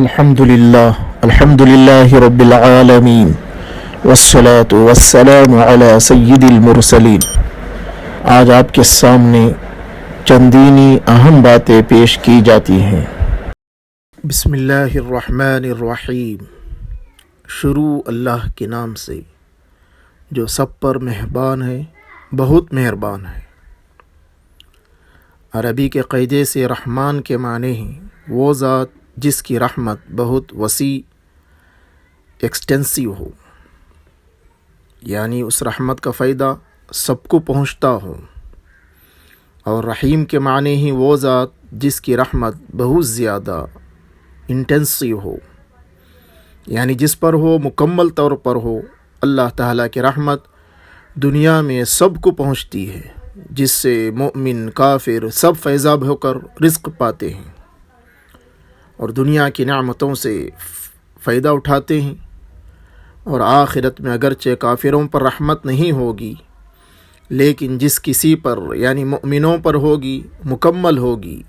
अल्हम्दुलिल्लाहि रब्बिल आलमीन वस्सलातु वस्सलामु अला सय्यिदिल मुरसलीन। आज आपके सामने चंदीनी अहम बातें पेश की जाती हैं। बिस्मिल्लाहिर्रहमानिर्रहीम। शुरू अल्लाह के नाम से जो सब पर मेहरबान है, बहुत मेहरबान है। अरबी के क़ायदे से रहमान के माने हैं वो ज़ात जिसकी रहमत बहुत वसी एक्सटेंसिव हो, यानी उस रहमत का फ़ायदा सबको पहुँचता हो। और रहीम के माने ही वो ज़ात जिसकी रहमत बहुत ज़्यादा इंटेंसिव हो, यानी जिस पर हो मुकम्मल तौर पर हो। अल्लाह ताला की रहमत दुनिया में सबको पहुँचती है, जिससे मोमिन काफिर सब फैज़ाब होकर रिज़्क़ पाते हैं और दुनिया की नेमतों से फ़ायदा उठाते हैं। और आखिरत में अगरचे काफिरों पर रहमत नहीं होगी, लेकिन जिस किसी पर यानी मोमिनों पर होगी, मुकम्मल होगी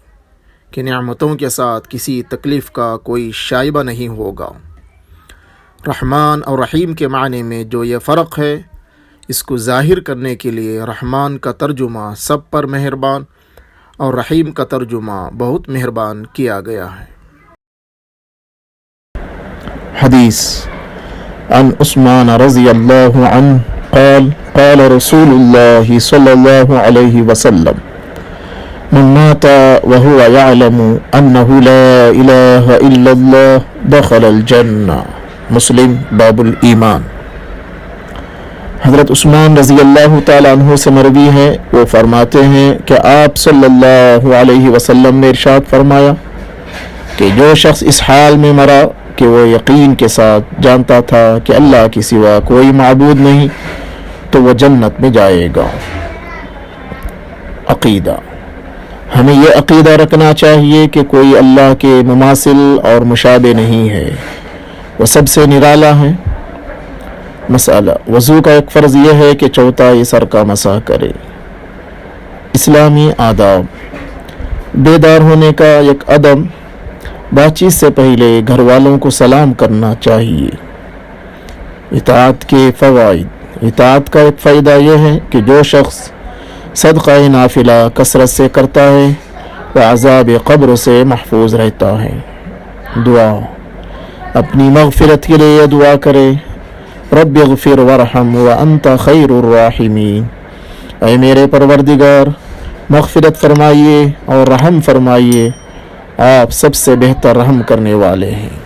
कि नेमतों के साथ किसी तकलीफ़ का कोई शाइबा नहीं होगा। रहमान और रहीम के माने में जो ये फ़र्क है, इसको ज़ाहिर करने के लिए रहमान का तर्जुमा सब पर मेहरबान और रहीम का तर्जुमा बहुत मेहरबान किया गया है। हदीस अन उस्मान रज़ियल्लाहु अन्हु क़ाल क़ाल रसूलुल्लाह सल्लल्लाहु अलैहि वसल्लम मन माता व हुवा यअलमु अन्नहु ला इलाहा इल्लल्लाह दख़लल जन्नह। मुस्लिम बाबुल ईमान। हज़रत उस्मान रज़ियल्लाहु ताला अन्हु से मरवी है, वो फरमाते हैं कि आप सल्लल्लाहु अलैहि वसल्लम ने इरशाद फरमाया कि जो शख्स इस हाल में मरा कि वो यकीन के साथ जानता था कि अल्लाह के सिवा कोई माबूद नहीं, तो वह जन्नत में जाएगा। अक़ीदा। हमें यह अक़ीदा रखना चाहिए कि कोई अल्लाह के मुमासिल और मुशाबे नहीं है, वह सबसे निराला है। मसाला वज़ू का एक फ़र्ज़ यह है कि चौथाई सर का मसाह करे। इस्लामी आदाब। बेदार होने का एक अदब, बातचीत से पहले घर वालों को सलाम करना चाहिए। इताअत के फ़वाइद। इताअत का एक फ़ायदा यह है कि जो शख्स सदक़ा नाफिला कसरत से करता है वह अज़ाब क़ब्र से महफूज रहता है। दुआ। अपनी मग़फ़िरत के लिए दुआ करे, रब्बिग़फ़िर वरहम व अंत खैरुर राहिमीन। ऐ मेरे परवरदिगार, मग़फ़िरत फरमाइए और रहम फरमाइए, आप सबसे बेहतर रहम करने वाले हैं।